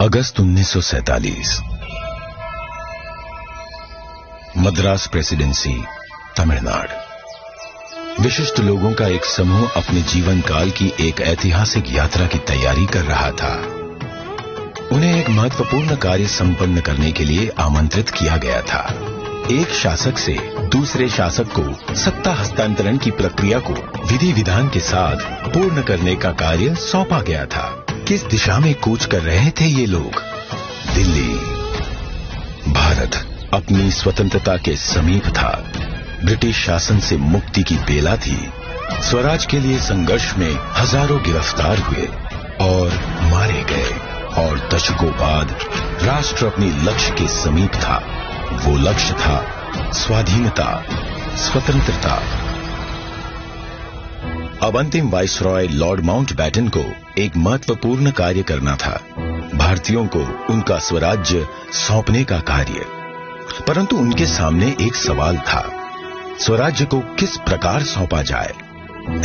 अगस्त 1947। Madras presidency, Tamil Nadu. विशिष्ट लोगों का एक समूह अपने जीवन काल की एक ऐतिहासिक यात्रा की तैयारी कर रहा था। उन्हें एक महत्वपूर्ण कार्य संपन्न करने के लिए आमंत्रित किया गया था। एक शासक से दूसरे शासक को सत्ता हस्तांतरण की प्रक्रिया को विधि विधान के साथ पूर्ण करने का कार्य सौंपा गया था। किस दिशा में कूच कर रहे थे ये लोग? दिल्ली। भारत अपनी स्वतंत्रता के समीप था। ब्रिटिश शासन से मुक्ति की बेला थी। स्वराज के लिए संघर्ष में हजारों गिरफ्तार हुए और मारे गए, और दशकों बाद राष्ट्र अपनी लक्ष्य के समीप था। वो लक्ष्य था स्वाधीनता, स्वतंत्रता। अब अंतिम वाइसरॉय लॉर्ड माउंटबेटन को एक महत्वपूर्ण कार्य करना था, भारतीयों को उनका स्वराज्य सौंपने का कार्य। परंतु उनके सामने एक सवाल था, स्वराज्य को किस प्रकार सौंपा जाए?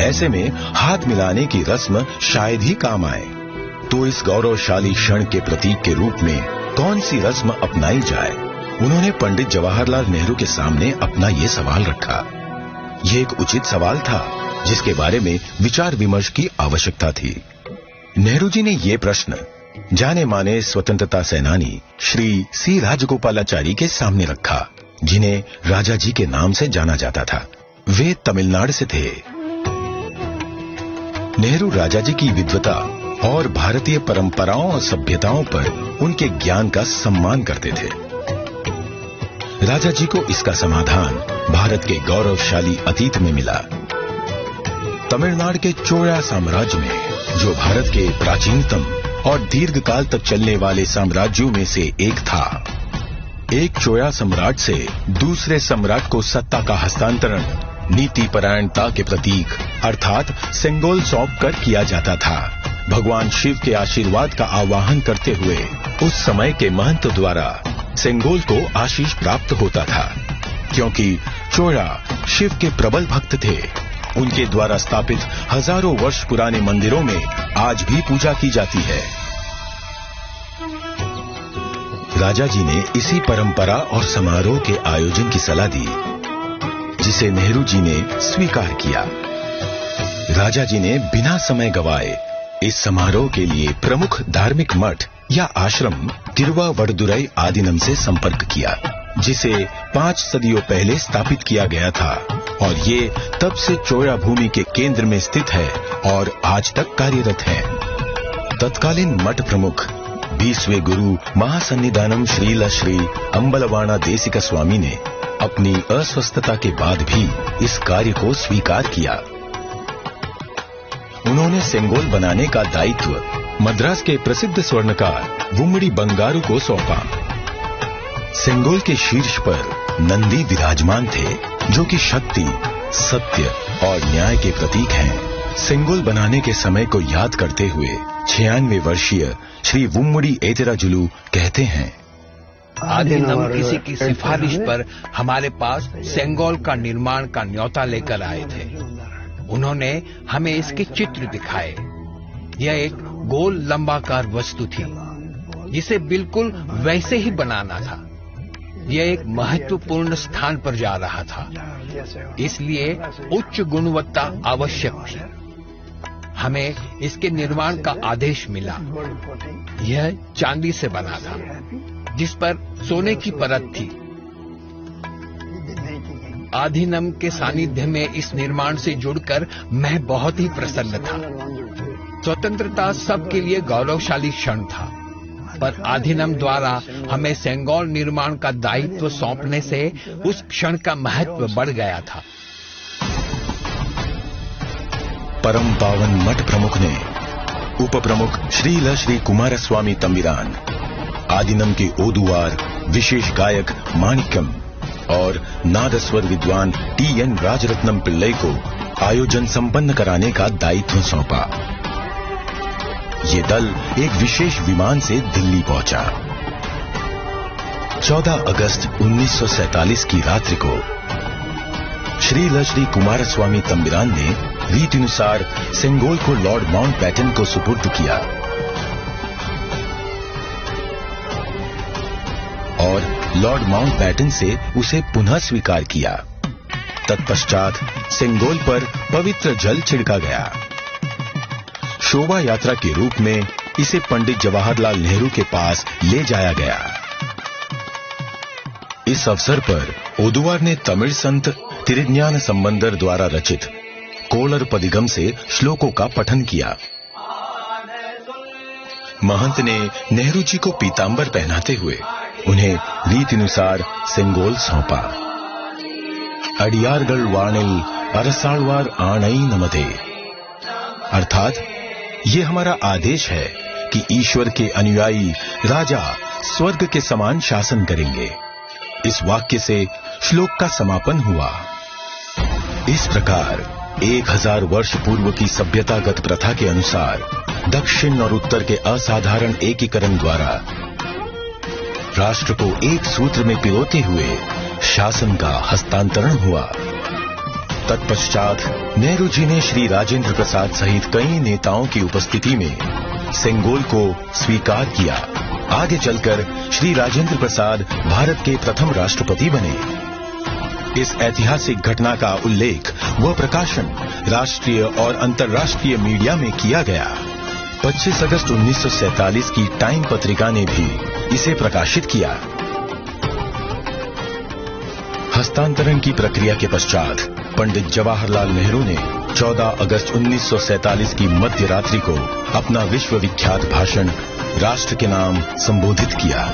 ऐसे में हाथ मिलाने की रस्म शायद ही काम आए। तो इस गौरवशाली क्षण के प्रतीक के रूप में कौन सी रस्म अपनाई जाए? उन्होंने पंडित जवाहरलाल नेहरू के सामने अपना ये सवाल रखा। ये एक उचित सवाल था जिसके बारे में विचार विमर्श की आवश्यकता थी। नेहरू जी ने ये प्रश्न जाने माने स्वतंत्रता सेनानी श्री सी राजगोपालाचारी के सामने रखा, जिन्हें राजा जी के नाम से जाना जाता था। वे तमिलनाडु से थे। नेहरू राजा जी की विद्वता और भारतीय परंपराओं और सभ्यताओं पर उनके ज्ञान का सम्मान करते थे। राजा जी को इसका समाधान भारत के गौरवशाली अतीत में मिला। तमिलनाडु के चोला साम्राज्य में, जो भारत के प्राचीनतम और दीर्घकाल तक चलने वाले साम्राज्यों में से एक था, एक चोला सम्राट से दूसरे सम्राट को सत्ता का हस्तांतरण नीति परायणता के प्रतीक अर्थात सेंगोल सौंप कर किया जाता था। भगवान शिव के आशीर्वाद का आवाहन करते हुए उस समय के महंत द्वारा सेंगोल को आशीष प्राप्त होता था। क्योंकि चोला शिव के प्रबल भक्त थे, उनके द्वारा स्थापित हजारों वर्ष पुराने मंदिरों में आज भी पूजा की जाती है। राजा जी ने इसी परंपरा और समारोह के आयोजन की सलाह दी, जिसे नेहरू जी ने स्वीकार किया। राजा जी ने बिना समय गवाए इस समारोह के लिए प्रमुख धार्मिक मठ या आश्रम तिरुवावड़दुराई आदीनम से संपर्क किया, जिसे 5 सदियों पहले स्थापित किया गया था, और ये तब से चोला भूमि के केंद्र में स्थित है और आज तक कार्यरत है। तत्कालीन मठ प्रमुख 20वें गुरु महासन्निधानम श्रील श्री अंबलवाणा देशिका स्वामी ने अपनी अस्वस्थता के बाद भी इस कार्य को स्वीकार किया। उन्होंने सेंगोल बनाने का दायित्व मद्रास के प्रसिद्ध स्वर्णकार वुम्मड़ी बंगारू को सौंपा। सेंगोल के शीर्ष पर नंदी विराजमान थे, जो कि शक्ति, सत्य और न्याय के प्रतीक हैं। सेंगोल बनाने के समय को याद करते हुए 96 वर्षीय श्री वुम्मड़ी एतिराजुलु कहते हैं, आदिनम किसी की सिफारिश पर हमारे पास सेंगोल का निर्माण का न्योता लेकर आए थे। उन्होंने हमें इसके चित्र दिखाए। यह एक गोल लंबाकार वस्तु थी, जिसे बिल्कुल वैसे ही बनाना था। यह एक महत्वपूर्ण स्थान पर जा रहा था, इसलिए उच्च गुणवत्ता आवश्यक थी। हमें इसके निर्माण का आदेश मिला। यह चांदी से बना था, जिस पर सोने की परत थी। आधीनम के सानिध्य में इस निर्माण से जुड़कर मैं बहुत ही प्रसन्न था। स्वतंत्रता सबके लिए गौरवशाली क्षण था, पर आधीनम द्वारा हमें सेंगोल निर्माण का दायित्व सौंपने से उस क्षण का महत्व बढ़ गया था। परम पावन मठ प्रमुख ने उप प्रमुख श्रील श्री कुमारस्वामी तंबिरान, आदिनम के ओदुआर विशेष गायक माणिक्यम और नादस्वर विद्वान टी.एन. राजरत्नम पिल्लई को आयोजन संपन्न कराने का दायित्व सौंपा। ये दल एक विशेष विमान से दिल्ली पहुंचा। 14 अगस्त 1947 की रात्रि को श्रील श्री कुमारस्वामी तंबिरान ने रीतिनुसार सेंगोल को लॉर्ड माउंटबेटन को सुपुर्द किया। और लॉर्ड माउंटबैटन से उसे पुनः स्वीकार किया। तत्पश्चात सेंगोल पर पवित्र जल छिड़का गया। शोभा यात्रा के रूप में इसे पंडित जवाहरलाल नेहरू के पास ले जाया गया। इस अवसर पर ओदुवार ने तमिल संत तिरुज्ञान संबंदर द्वारा रचित कोलर पदिगम से श्लोकों का पठन किया। महंत ने नेहरू जी को पीतांबर पहनाते हुए उन्हें रीतिनुसार सेंगोल सौंपा। अडियारगढ़ वाणिल अरसालवार आणई नमदे, अर्थात ये हमारा आदेश है कि ईश्वर के अनुयायी राजा स्वर्ग के समान शासन करेंगे। इस वाक्य से श्लोक का समापन हुआ। इस प्रकार 1000 वर्ष पूर्व की सभ्यतागत प्रथा के अनुसार दक्षिण और उत्तर के असाधारण एकीकरण द्वारा राष्ट्र को एक सूत्र में पिरोते हुए शासन का हस्तांतरण हुआ। तत्पश्चात नेहरू जी ने श्री राजेंद्र प्रसाद सहित कई नेताओं की उपस्थिति में सेंगोल को स्वीकार किया। आगे चलकर श्री राजेंद्र प्रसाद भारत के प्रथम राष्ट्रपति बने। इस ऐतिहासिक घटना का उल्लेख व प्रकाशन राष्ट्रीय और अंतर्राष्ट्रीय मीडिया में किया गया। 25 अगस्त 1947 की टाइम पत्रिका ने भी इसे प्रकाशित किया। हस्तांतरण की प्रक्रिया के पश्चात पंडित जवाहरलाल नेहरू ने 14 अगस्त 1947 की मध्य रात्रि को अपना विश्व विख्यात भाषण राष्ट्र के नाम संबोधित किया।